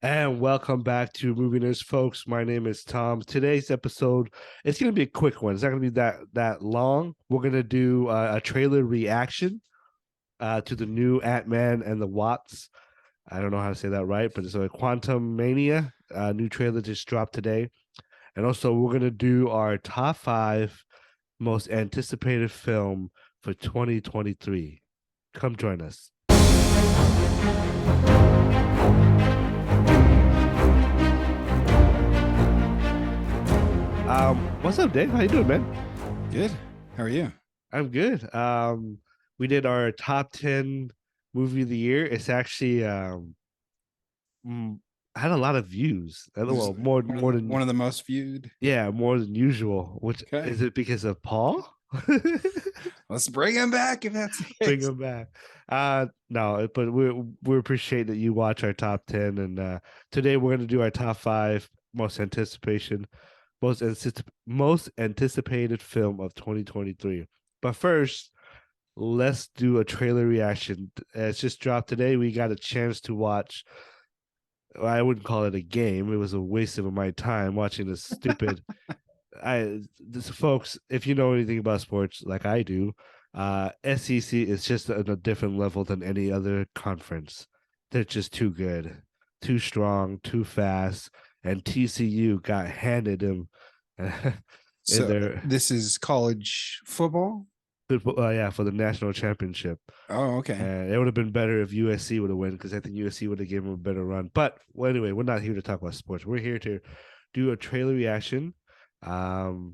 And welcome back to Movie Nerds, folks. My name is Tom. Today's episode, it's going to be a quick one. It's not going to be that long. We're going to do a trailer reaction to the new Ant-Man and the Wasp. I don't know how to say that right, but it's a Quantum Mania. New trailer just dropped today. And also, we're going to do our top 5 most anticipated film for 2023. Come join us. What's up, Dave? How you doing, man? Good. How are you? I'm good. We did our top 10 movie of the year. It's actually had a lot of views. Well, more than one of the most viewed. Yeah, more than usual. Which Okay. is it because of Paul? Let's bring him back if that's the case. Bring him back. No, but we appreciate that you watch our top 10, and today we're going to do our top 5 most most anticipated film of 2023. But first, let's do a trailer reaction. It's just dropped today. We got a chance to watch. I wouldn't call it a game. It was a waste of my time watching this stupid. Folks, if you know anything about sports like I do, SEC is just on a different level than any other conference. They're just too good, too strong, too fast, and TCU got handed them. So this is college football? Yeah, for the national championship. Oh, okay. And it would have been better if USC would have won, because I think USC would have given them a better run. But well, anyway, we're not here to talk about sports. We're here to do a trailer reaction. So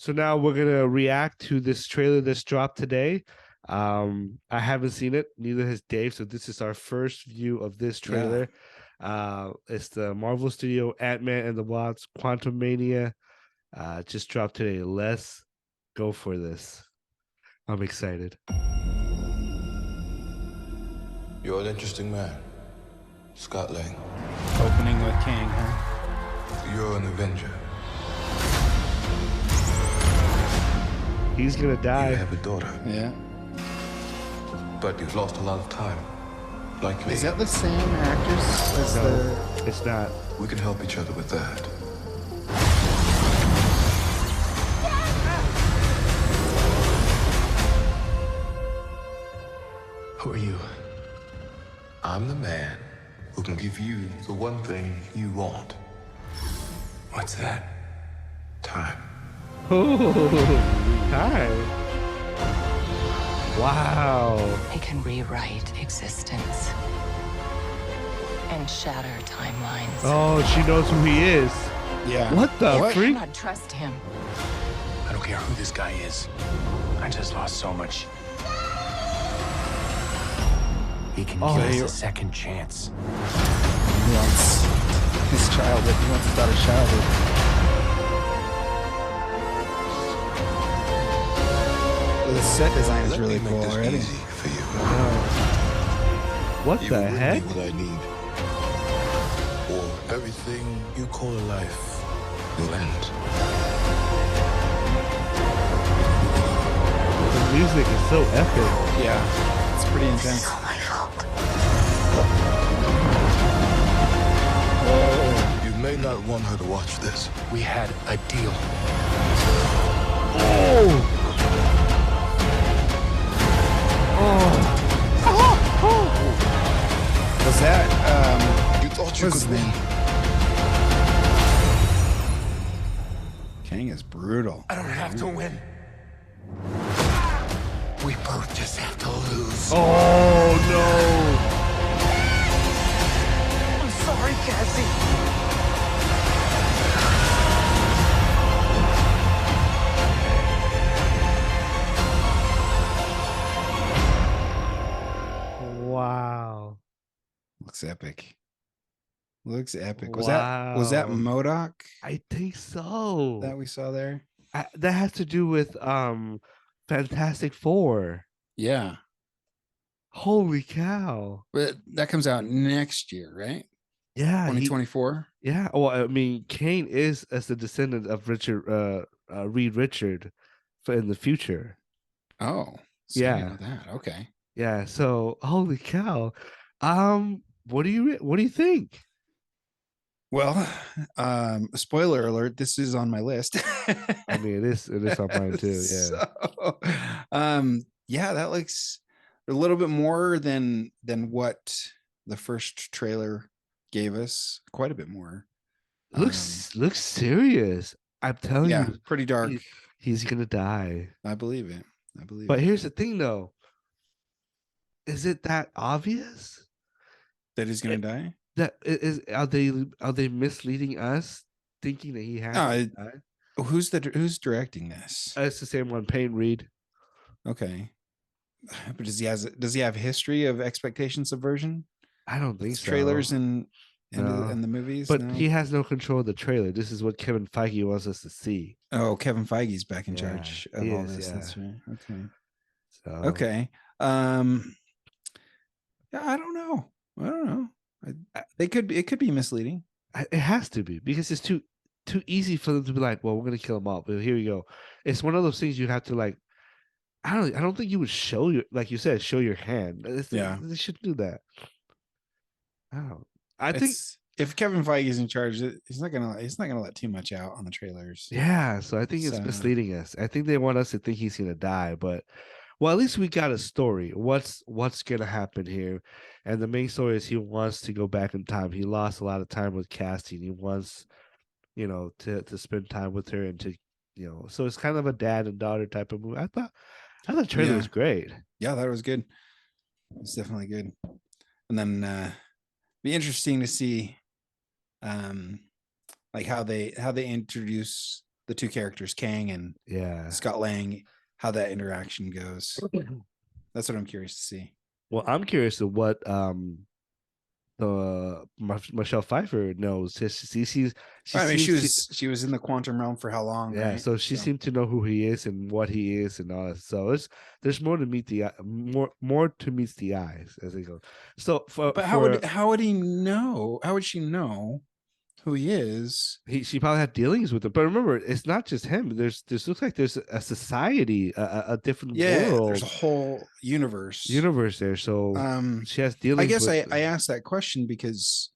now we're gonna react to this trailer that's dropped today. I haven't seen it, neither has Dave. So this is our first view of this trailer. It's the Marvel Studio Ant-Man and the Wasp Quantum Mania. Just dropped today. Let's go for this. I'm excited. You're an interesting man, Scott Lang. Opening with King, huh? You're an Avenger. He's gonna die. You have a daughter. Yeah. But you've lost a lot of time. Like me. Is that the same actress as No, it's not. We can help each other with that. Who are you? I'm the man who can give you the one thing you want. What's that? Time. Oh, hi. Wow. It can rewrite existence and shatter timelines. Oh, she knows who he is. Yeah. What the You freak? cannot trust him. I don't care who this guy is. I just lost so much. He can give us a second chance. He wants his childhood. He wants his daughter's childhood. The set design is really cool already. Easy for you. What You the will heck? be what I need. Or everything you call a life will end. The music is so epic. Yeah. It's pretty intense. It's all my fault. You may not want her to watch this. We had a deal. Oh! Was that, You thought you what's could his win. name? King is brutal. I don't have to win. We both just have to lose. Oh no! I'm sorry, Cassie. Wow. Looks epic. Looks epic. Was that Wow. MODOK I think so. that we saw there? That has to do with Fantastic Four. Yeah. Holy cow. But that comes out next year, right? Yeah. 2024. Yeah. Well, I mean, Kane is as the descendant of Reed Richard in the future. Oh. So Yeah. you know that. Okay. Yeah. So holy cow. what do you think? Well, spoiler alert, this is on my list. I mean, it is on mine too. Yeah. So, yeah, that looks a little bit more than what the first trailer gave us. Quite a bit more. Looks serious. I'm telling Yeah, you, pretty dark. he's gonna die. I believe it. I believe But it. here's the thing, though. Is it that obvious That he's gonna die. that are they misleading us, thinking that he has No, to die? who's directing this? It's the same one, Payne Reed. Okay, but does he have history of expectation subversion? I don't think With so. trailers and No. the movies, But no? he has no control of the trailer. This is what Kevin Feige wants us to see. Oh, Kevin Feige's back in Yeah, charge of he all is, this. yeah. That's right. Okay. So Okay. Yeah, I don't know. It could be misleading. it has to be, because it's too easy for them to be like, well, we're gonna kill him off. But here we go. It's one of those things you have to like. I don't think you would show your, like you said, show your hand. Yeah. They should do that. Oh, I think It's, if Kevin Feige is in charge, he's not gonna let too much out on the trailers. yeah. So I think it's So- misleading us. I think they want us to think he's gonna die, but well, at least we got a story. What's gonna happen here? And the main story is he wants to go back in time. He lost a lot of time with casting. He wants, to spend time with her and to, so it's kind of a dad and daughter type of movie. I thought the trailer Yeah. was great. Yeah, that was good. It's definitely good. And then be interesting to see like how they introduce the two characters, Kang and Yeah. Scott Lang, how that interaction goes. That's what I'm curious to see. Well, I'm curious of what Michelle Pfeiffer knows. She I mean, seems she was in the quantum realm for how long? yeah, right? so she seemed to know who he is and what he is and all that. So there's more to meet the more to meet the eyes as they go. So But how would he know? How would she know who he is? she probably had dealings with him? But remember, it's not just him. There's looks like there's a society, a different world. There's a whole universe there. So she has I dealings. guess with, I asked that question because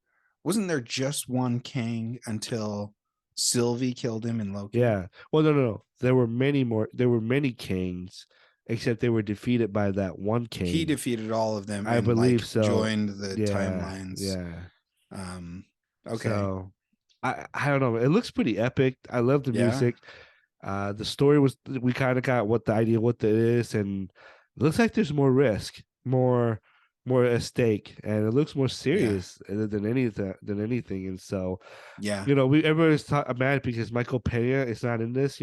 wasn't there just one Kang until Sylvie killed him in Loki? Yeah. Well, no. There were many more. There were many kings, except they were defeated by that one king. He defeated all of them. I and, believe so. Joined the Yeah, timelines. Yeah. Okay. So I don't know. It looks pretty epic. I love the Yeah. music. The story was, we kind of got what it is, and it looks like there's more risk, more at stake, and it looks more serious than anything. And so, Yeah. everybody's mad because Michael Pena is not in this.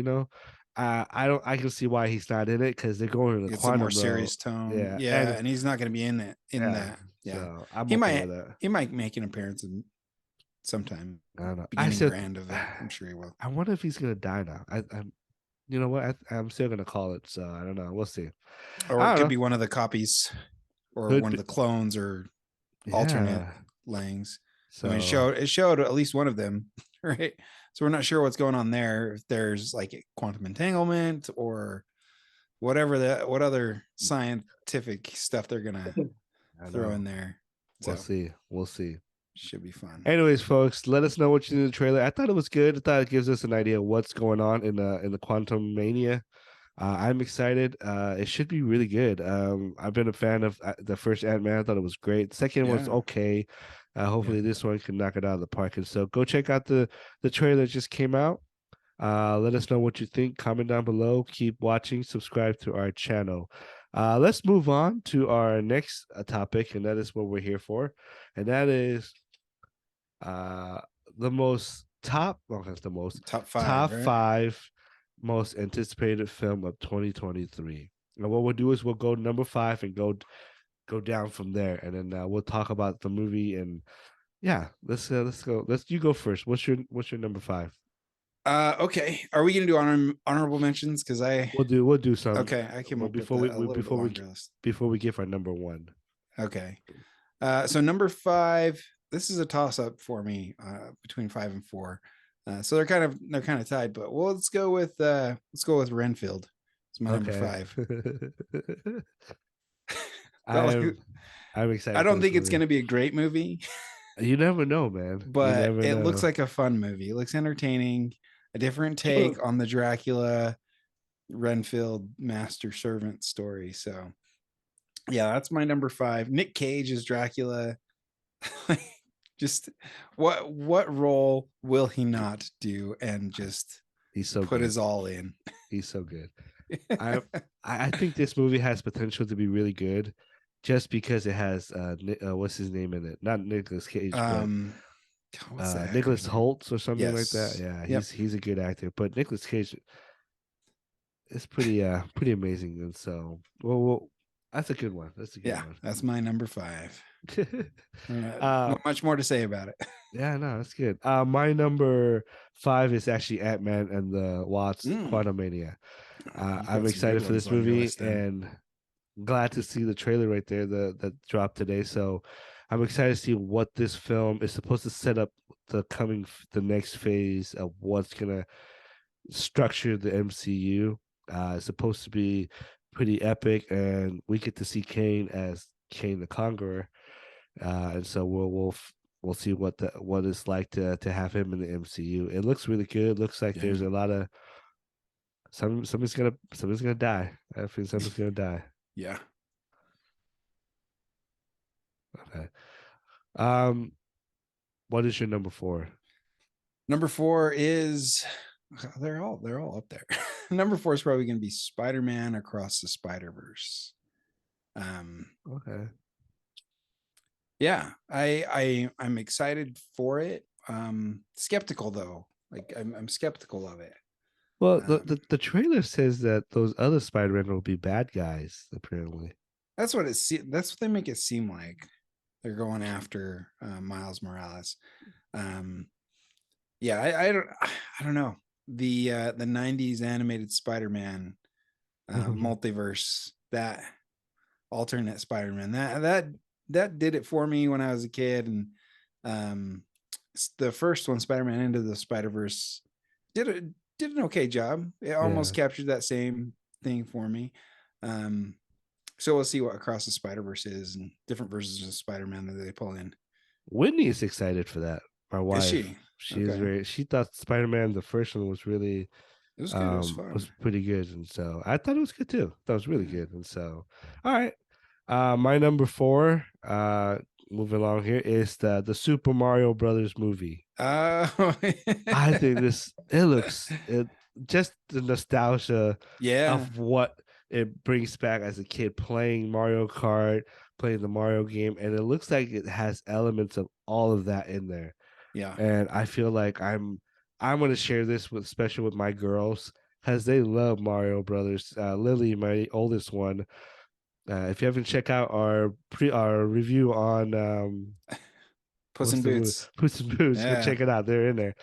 I can see why he's not in it, because they're going to the It's a quantum more realm. serious tone. Yeah, Yeah. and- and he's not going to be in that. Yeah. So I'm He okay might with that. he might make an appearance in sometime. I don't know. Beginning or end of it. I'm sure he will. I wonder if he's gonna die now. I'm you know what? I'm still gonna call it. So I don't know. We'll see. Or I it don't could know. be one of the copies or Could one be. of the clones or alternate Yeah. Langs. So I mean, it showed at least one of them, right? So we're not sure what's going on there. If there's like a quantum entanglement or what other scientific stuff they're gonna I throw know. in there. So We'll see. should be fun. Anyways, folks, let us know what you think of the trailer. I thought it was good. I thought it gives us an idea of what's going on in the quantum mania. I'm excited. It should be really good. I've been a fan of the first Ant-Man. I thought it was great. Second one's Yeah. okay. Hopefully this one can knock it out of the park. And so go check out the trailer that just came out. Let us know what you think. Comment down below. Keep watching. Subscribe to our channel. Let's move on to our next topic, and that is what we're here for. And that is the most top Top five. top right? 5 most anticipated film of 2023. And what we'll do is we'll go number 5 and go down from there, and then we'll talk about the movie. And yeah, let's go. You go first. What's your number 5? Okay. Are we gonna do honorable mentions? Because We'll do some. okay, I came up before with we a little bit before we longer list. before we give our number 1. Okay. So number 5, this is a toss up for me between 5 and 4. So they're kind of tied, but let's go with Renfield. It's my number 5. I'm excited. I for don't this think it's movie. going to be a great movie, You never know, man. You but never it know. looks like a fun movie. It looks entertaining, a different take on the Dracula Renfield master servant story. So yeah, that's my number 5. Nick Cage is Dracula. Just what role will he not do and just He's so put good. his all in? He's so good. I think this movie has potential to be really good, just because it has what's his name in it? Not Nicolas Cage, What's the but Nicholas actor's name? Holtz or something like that. Yes. Yeah, Yep. he's a good actor, but Nicolas Cage is pretty amazing, and so well that's a good one. That's a good Yeah, that's my number 5. one. Not much more to say about it. Yeah, no, that's good. My number 5 is actually Ant-Man and the Wasp: Quantumania. You've I'm got some excited good for this ones on your movie, list then. and glad to see the trailer right there that dropped today. So I'm excited to see what this film is supposed to set up the next phase of what's gonna structure the MCU. It's supposed to be pretty epic, and we get to see Kane as Kane the Conqueror, and so we'll see what it's like to have him in the MCU. It looks really good. It looks like there's a lot of somebody's gonna die. I think somebody's gonna die. Yeah. Okay. What is your number 4? Number 4 is they're all up there. Number 4 is probably going to be Spider-Man Across the Spider-Verse. Okay. Yeah, I'm excited for it. Skeptical though. Like I'm skeptical of it. Well, the trailer says that those other Spider-Man will be bad guys, apparently. That's what that's what they make it seem like. They're going after Miles Morales. Yeah, I don't know. The 90s animated Spider-Man multiverse, that alternate Spider-Man, that did it for me when I was a kid. And the first one, Spider-Man Into the Spider-Verse, did an okay job. It almost captured that same thing for me. So we'll see what Across the Spider-Verse is and different versions of Spider-Man that they pull in. Whitney is excited for that. My wife. Is she? She is Okay. very. She thought Spider-Man, the first one, was really It was good. It was fun. was pretty good, and so I thought it was good too. That was really good, and so all right. My number 4, moving along here, is the Super Mario Brothers movie. I think just the nostalgia of what it brings back as a kid playing Mario Kart, playing the Mario game, and it looks like it has elements of all of that in there. Yeah. And I feel like I'm going to share this especially with my girls, because they love Mario Brothers. Lily, my oldest one, if you haven't checked out our review on Puss in Boots, go check it out. They're in there.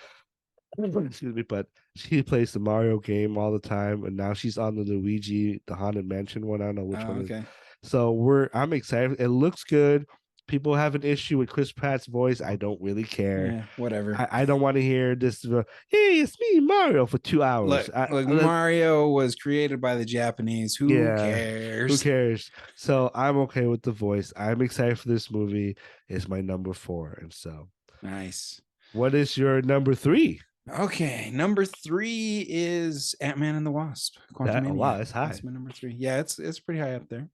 Excuse me, but she plays the Mario game all the time, and now she's on the Luigi, the Haunted Mansion one. I don't know which one. Okay. So I'm excited. It looks good. People have an issue with Chris Pratt's voice. I don't really care. Yeah, whatever. I don't want to hear this. Hey, it's me, Mario, for 2 hours. Look, Mario was created by the Japanese. Who cares? Who cares? So I'm okay with the voice. I'm excited for this movie. It's my number 4, and so nice. What is your number 3? Okay, number 3 is Ant-Man and the Wasp. Wow, that's high. That's my number 3. Yeah, it's pretty high up there.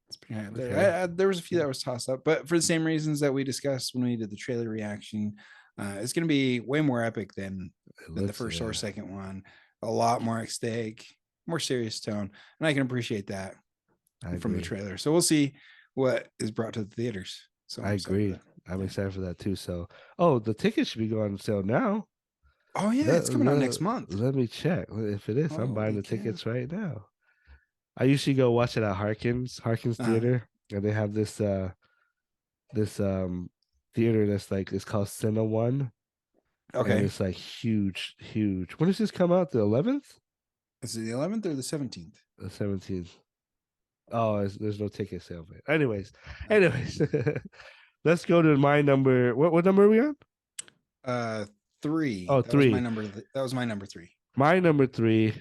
It's pretty high up there. There was a few that was tossed up, but for the same reasons that we discussed when we did the trailer reaction, it's going to be way more epic than the first or second one. A lot more at stake, more serious tone, and I can appreciate that from the trailer. So we'll see what is brought to the theaters. So I agree. I'm excited for that too. So, the tickets should be going on sale now. Oh yeah, it's coming out next month. Let me check if it is. I'm buying the tickets right now. I usually go watch it at Harkins Theater, and they have this theater that's like, it's called Cine One. Okay, and it's like huge. When does this come out? The 11th? Is it the 11th or the 17th? The 17th. Oh, there's no ticket sale. But anyways, let's go to my number. What number are we on? 3. Oh, 3. That was my number 3. My number 3,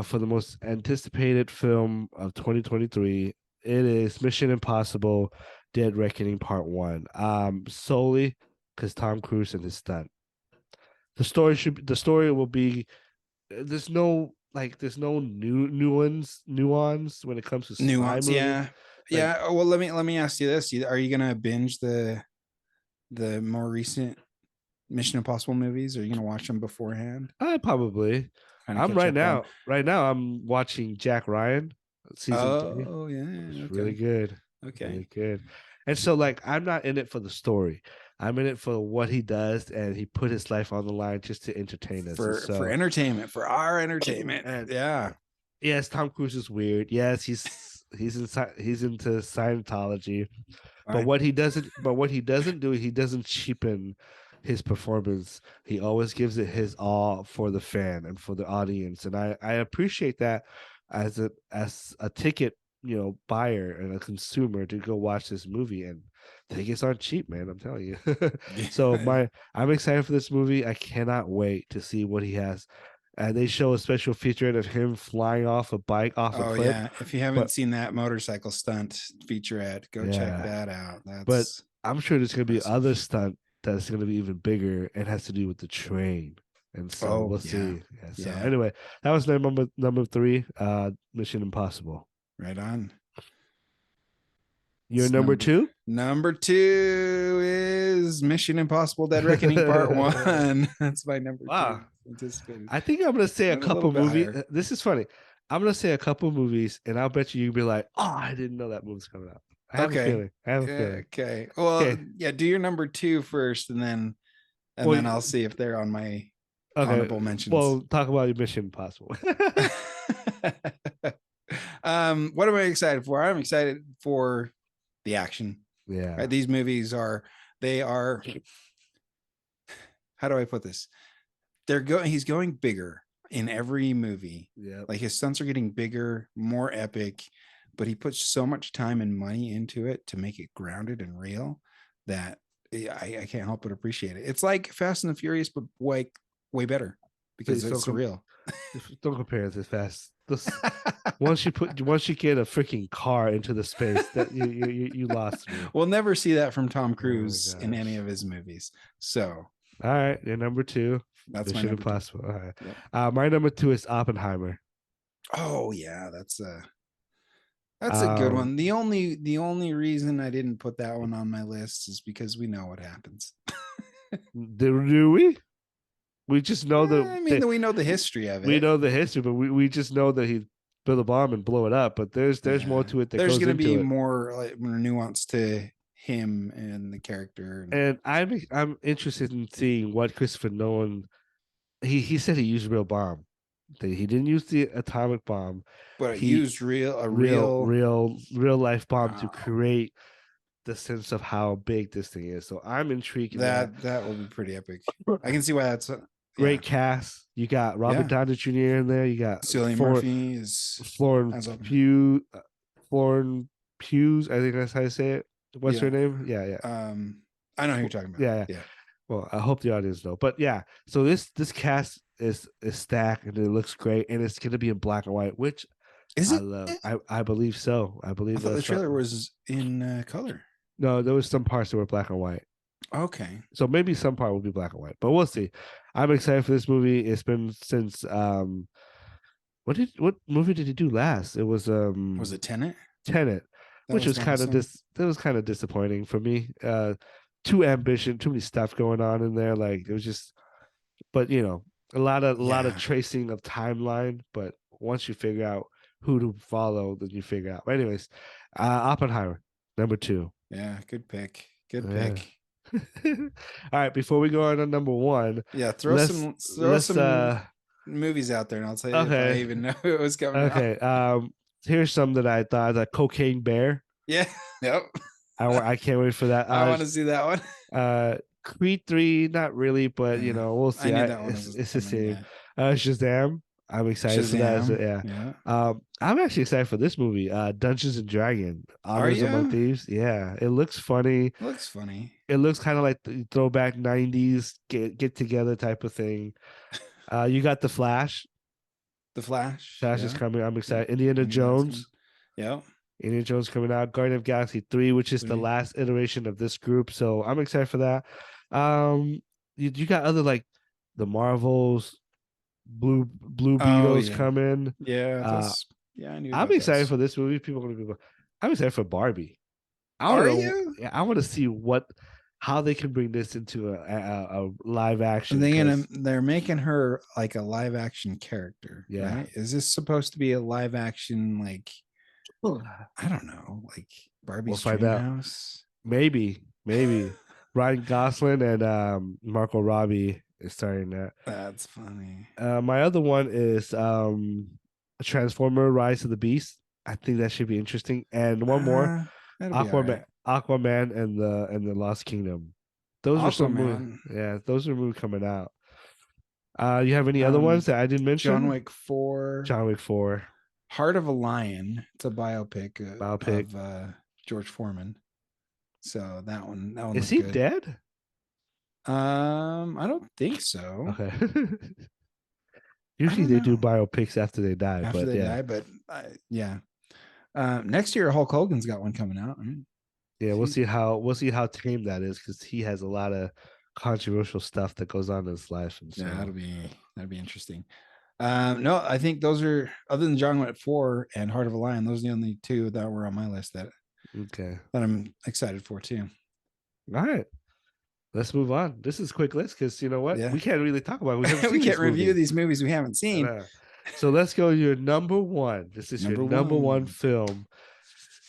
for the most anticipated film of 2023, it is Mission Impossible: Dead Reckoning Part 1. Solely because Tom Cruise and his stunt. The story will be there's no nuance when it comes to spy Nuance, movie. yeah. Like- Yeah. Well, let me ask you this. Are you gonna binge the more recent Mission Impossible movies? Are you gonna watch them beforehand? Probably. Kinda I'm catch right up on- now I'm watching Jack Ryan season 3. Oh yeah. It's Okay. really good. Okay. Really good. And so like I'm not in it for the story. I'm in it for what he does, and he put his life on the line just to entertain us. For And so, entertainment, for our entertainment. And- Yeah. yes, Tom Cruise is weird. Yes, he's into Scientology. But Fine. what he doesn't do, he doesn't cheapen his performance. He always gives it his all for the fan and for the audience. And I appreciate that as a ticket, buyer and a consumer to go watch this movie. And tickets aren't cheap, man. I'm telling you. So I'm excited for this movie. I cannot wait to see what he has. And they show a special featurette of him flying off a bike off a Oh cliff. yeah. If you haven't But- seen that motorcycle stunt featurette, go check Yeah. that out. That's But I'm sure there's going to be impressive. other stunt that's going to be even bigger and has to do with the train. And so Oh, we'll yeah. see. Yeah, so Yeah. anyway, that was number 3, Mission Impossible. right on. Your It's number 2? Number 2 is Mission Impossible Dead Reckoning Part 1. That's my number Wow. 2. Anticipated. I think I'm going to say a Went a little couple bit movies. higher. This is funny. I'm going to say a couple movies, and I'll bet you'll be like, oh, I didn't know that movie's coming out. I have Okay. a feeling. I have a feeling. Okay. Well, Okay. yeah, do your number 2 first, and then Well, I'll see if they're on my Okay. honorable mentions. Well, talk about your Mission Impossible. What am I excited for? I'm excited for the action. Yeah. Right? These movies are how do I put this? He's going bigger in every movie. Yeah. Like his stunts are getting bigger, more epic, but he puts so much time and money into it to make it grounded and real that I can't help but appreciate it. It's like Fast and the Furious, but way better because Please it's don't real. Don't compare it this fast. Once you get a freaking car into the space, that you lost me. We'll never see that from Tom Oh my Cruise in any gosh. of his movies. So All right, your number 2, that's my Mission number 2. Impossible. All right. Yep. My number 2 is Oppenheimer. Oh yeah, that's a good one. The only reason I didn't put that one on my list is because we know what happens. Do we? We just know that. I mean, we know the history of it. we know the history, but we just know that he built a bomb and blow it up. But there's more Yeah. to it. There's going to be more nuance to him and the character. And I'm interested in seeing what Christopher Nolan. He said he used real bomb. That he didn't use the atomic bomb. but he- he used real life bomb to Wow. create the sense of how big this thing is. So I'm intrigued. in that. that will be pretty epic. I can see why that's Great cast. You got Robert Yeah. Downey Jr. in there. You got Cillian Murphy is Florence as a- Pugh. Florence Hughes. I think that's how you say it. What's Yeah. her name? Yeah. I know who you're talking about. Yeah. Well, I hope the audience know. But yeah, so this cast is stacked and it looks great, and it's gonna be in black and white, which Is I it? love. I believe so. I I believe thought the that's trailer was in color. No, there was some parts that were black and white. Okay. So maybe some part will be black and white, but we'll see. I'm excited for this movie. It's been since what movie did he do last? It was Was it Tenet? Tenet, That which was not kind the of same? that was kind of disappointing for me. Too many stuff going on in there. Like it was just, but a lot of Yeah. tracing of timeline. But once you figure out who to follow, then you figure out. But anyways, Oppenheimer, number 2. Yeah, good pick. Good Yeah. pick. All right, before we go on to number 1, Yeah, throw let's some movies out there, and I'll tell you if I okay. even know it was coming out. okay. Here's some that I thought. The Cocaine Bear. Yeah. Yep. I can't wait for that. I want to see that one. Creed 3, not really, but Yeah, we'll see. I knew that one It's was the coming, same. Shazam. I'm excited for that. Shazam, Yeah. I'm actually excited for this movie. Dungeons and Dragon. Honors Among ya? Thieves. Yeah, it looks funny. Looks funny. It looks kind of like the throwback '90s get together type of thing. You got the Flash. The Flash. Flash is yeah. coming. I'm excited. Indiana I knew that was Jones. coming. Yep. Indiana Jones coming out, Guardian of Galaxy 3, which is the 3. last iteration of this group. So I'm excited for that. You got other like the Marvels, Blue Oh Beetles yeah, coming. yeah. Uh, I knew I'm about excited those. for this movie. People are gonna be. I'm excited for Barbie. I don't Are know. you? Yeah, I want to see how they can bring this into a live action. They're making her like a live action character, Yeah. right? Is this supposed to be a live action like We'll I don't know, like Barbie's find dream out. house? Maybe Ryan Gosling and Marco Robbie is starting that. That's funny. My other one is Transformer: Rise of the Beast. I think that should be interesting. And one more, That'll be all right. Aquaman and the Lost Kingdom. Those are some Aquaman. those are movies coming out. You have any other Um, ones that I didn't mention? John Wick 4. John Wick 4. Heart of a Lion. It's a biopic, Biopic. of George Foreman. So that one Is looked he good. dead? I don't think so. Okay. Usually they do know. biopics after they die. After but they yeah. die, but yeah. Next year Hulk Hogan's got one coming out. Right? Yeah, we'll see how tame that is because he has a lot of controversial stuff that goes on in his life. And so Yeah, that'll be interesting. No, I think those are, other than John Wick 4 and Heart of a Lion, those are the only two that were on my list that okay. that I'm excited for too. All right. Let's move on. This is a quick list because you know what? Yeah. We can't really talk about it. We, haven't We seen can't this movie. review these movies we haven't seen. So let's go your number one. This is your number one film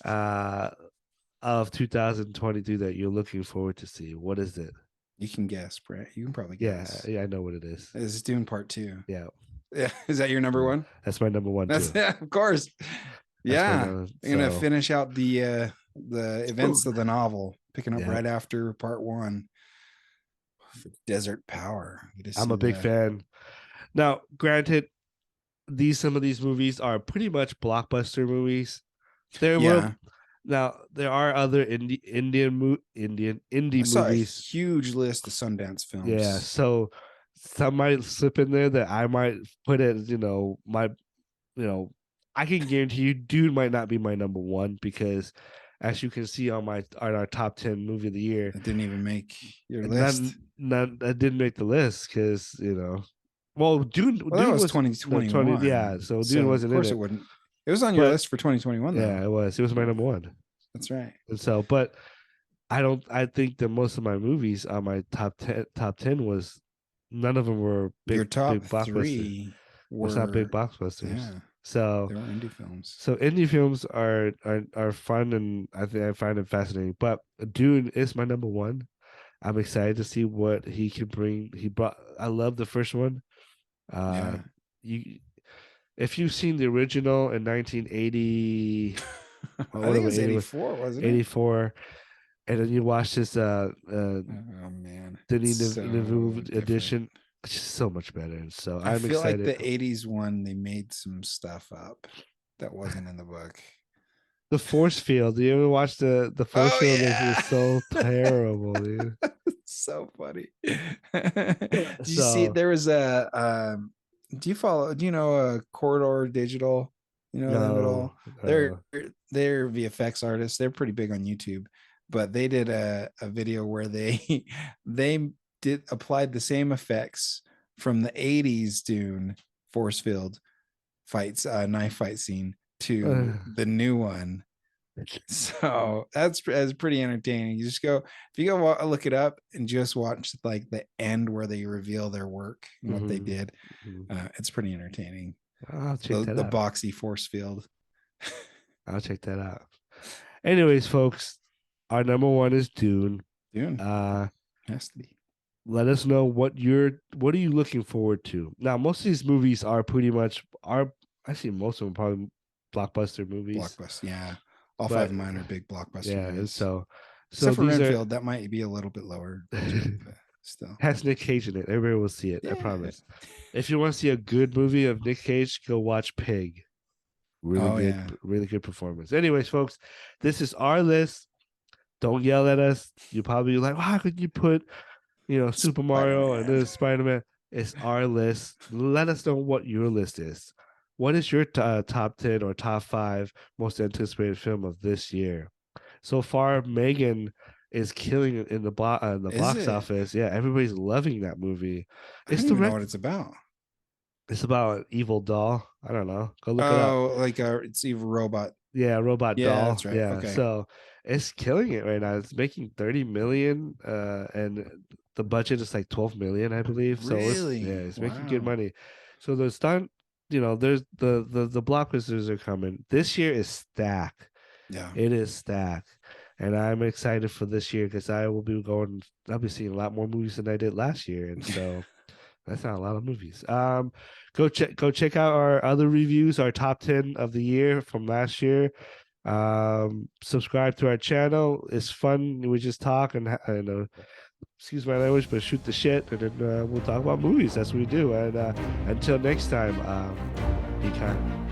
of 2022 that you're looking forward to see. What is it? You can guess, Brett. You can probably guess. Yeah, I know what it is. It's Dune Part 2. Yeah. Yeah. Is that your number one? That's my number one That's too. yeah, of course. Yeah. I'm gonna finish out the events of the novel, picking up right after part 1. Desert Power. I'm a big fan. Now, granted, some of these movies are pretty much blockbuster movies. Now there are other indie movies. A huge list of Sundance films. Yeah, so some might slip in there that I might put it. I can guarantee you, Dude might not be my number one because, as you can see on our top 10 movie of the year, it didn't even make your list. None that didn't make the list because well, Dune was 2021. Yeah, so Dune wasn't in it. Of course, it wouldn't. It was on your list for 2021. Though. Yeah, it was. It was my number one. That's right. And so, but I think that most of my movies on my top 10 was none of them were big. Your top big blockbusters. 3 was not big blockbusters. Yeah. So they were indie films. So indie films are fun, and I find it fascinating. But Dune is my number one. I'm excited to see what he can bring. I love the first one. If you've seen the original in 1980, I think it was 84, wasn't it? 84, and then you watch this oh man, Denis Villeneuve edition. It's just so much better. And so I feel excited. like the 80s one, they made some stuff up that wasn't in the book. The force field. Do you ever watch the force field? Yeah. It's so terrible, dude. So funny. Did you see there was a do you know Corridor Digital? You know them at all? They're VFX artists. They're pretty big on YouTube, but they did a video where they applied the same effects from the 80s Dune force field fights, knife fight scene to the new one. So that's pretty entertaining. If you go look it up and just watch like the end where they reveal their work and what they did, it's pretty entertaining. I'll check that out. The boxy force field. I'll check that out. Anyways, folks, our number one is Dune. Has to be. Let us know what are you looking forward to. Now, most of these movies are pretty much actually most of them probably blockbuster movies. Blockbuster, yeah. All 5 of mine are big blockbuster movies. And so except for Renfield, that might be a little bit lower. Still has Nick Cage in it. Everybody will see it. I promise. If you want to see a good movie of Nick Cage, go watch Pig. Really good performance. Anyways, folks, this is our list. Don't yell at us. You're probably like, well, how could you put Super Mario and then Spider-Man? It's our list. Let us know what your list is. what is your top 10 or top 5 most anticipated film of this year? So far, Megan is killing it in the Is box it? office. Yeah, everybody's loving that movie. I It's don't even know direct. what it's about. It's about an evil doll. I don't know. Go look it up. Oh, like it's evil robot. Yeah, robot Yeah, doll. that's right. Yeah, Okay. so it's killing it right now. It's making 30 million, and the budget is like 12 million, I believe. So Really? it's making good Wow. money. So there's done, there's the blockbusters are coming. This year is stacked. Yeah. It is stacked, and I'm excited for this year because I'll be seeing a lot more movies than I did last year, and so. That's not a lot of movies. Go check out our other reviews, our top 10 of the year from last year. Subscribe to our channel. It's fun. We just talk and excuse my language, but shoot the shit, and then we'll talk about movies. That's what we do. And until next time, be kind.